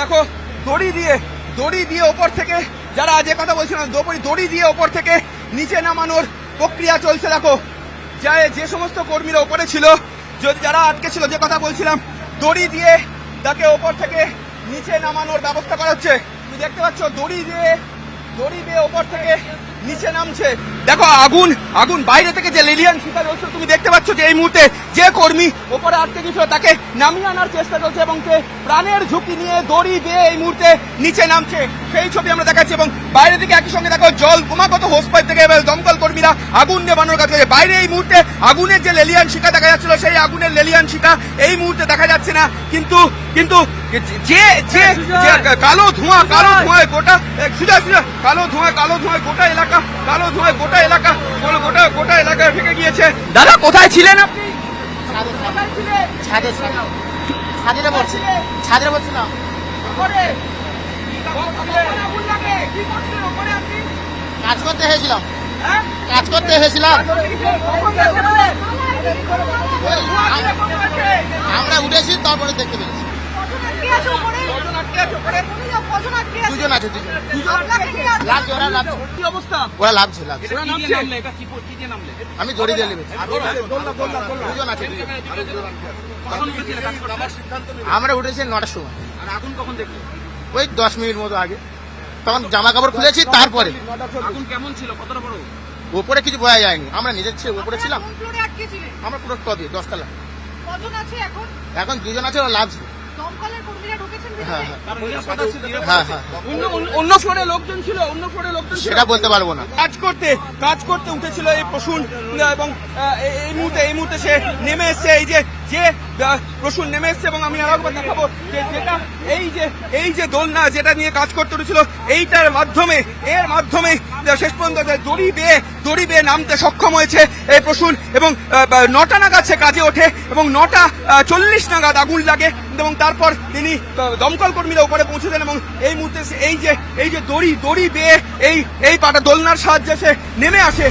দেখো দড়ি দিয়ে ওপর থেকে যারা যে কথা বলছিলাম দড়ি দিয়ে ওপর থেকে নিচে নামানোর প্রক্রিয়া চলছে। দেখো যে সমস্ত কর্মীরা ওপরে ছিল, যারা আটকে ছিল, যে কথা বলছিলাম, দড়ি দিয়ে তাকে ওপর থেকে নিচে নামানোর ব্যবস্থা করা হচ্ছে। তুমি দেখতে পাচ্ছ দড়ি দিয়ে ওপর থেকে নিচে নামছে। দেখো আগুন বাইরে থেকে যে লেলিয়ান শিখা রয়েছে, তুমি দেখতে পাচ্ছ যে এই মুহূর্তে যে কর্মী ওপরে আটকে গেছিল তাকে নামিয়ে আনার চেষ্টা চলছে এবং সে প্রাণের ঝুঁকি নিয়ে দড়ি বেয়ে এই মুহূর্তে নিচে নামছে, সেই ছবি আমরা দেখাচ্ছি। এবং বাইরে থেকে একই সঙ্গে দেখো জল ক্রমাগত হোস পাইপ থেকে দমকল কর্মীরা আগুন নেভানোর কাজ করছে। বাইরে এই মুহূর্তে আগুনের যে লেলিয়ান শিখা দেখা যাচ্ছিল, সেই আগুনের লেলিয়ান শিখা এই মুহূর্তে দেখা যাচ্ছে না, কিন্তু যে কালো ধোঁয়ায় গোটা গোটা এলাকা ফেঁকে গিয়েছে। দাদা কোথায় ছিলেন আপনি? ছাদে বলছিলাম। কাজ করতে এসেছিলাম। আমরা উঠেছি, তারপরে দেখতে পেয়েছি দুজন আছে। ওরা লাগছে। আমি দড়ি দিয়ে নেমেছি। দুজন আছে। আমরা উঠেছি 9টার সময়। আগুন কখন দেখলেন? ওই 10 মিনিট মতো আগে। তখন জামা কাপড় খুলেছি, তারপরে আগুন কেমন ছিল, কতটা বড়? ওপরে কিছু বোঝা যায়নি, আমরা নিজের ছেলে ওপরে ছিলাম। আমরা পুরো টপে 10 তলা। এখন দুজন আছে, ওরা লাগছে। অন্য ফ্লোরে লোকজন ছিল, সেটা বলতে পারবো না। কাজ করতে উঠেছিল এই প্রসূন, এবং এই মুহূর্তে সে নেমে এসছে। যে প্রসূন নেমে এসছে, এবং আমি আরেকবার দেখাবো যে যেটা এই যে দোলনা যেটা নিয়ে কাজ করতে উঠেছিল, এর মাধ্যমে শেষ পর্যন্ত দড়ি বেয়ে নামতে সক্ষম হয়েছে এই প্রসূন। এবং 9টা নাগাদ সে কাজে ওঠে এবং 9:40 নাগাদ আগুন লাগে, এবং তারপর তিনি দমকল কর্মীরা উপরে পৌঁছে দেন। এবং এই মুহূর্তে এই যে দড়ি বেয়ে এই পাটা দোলনার সাহায্যে সে নেমে আসে।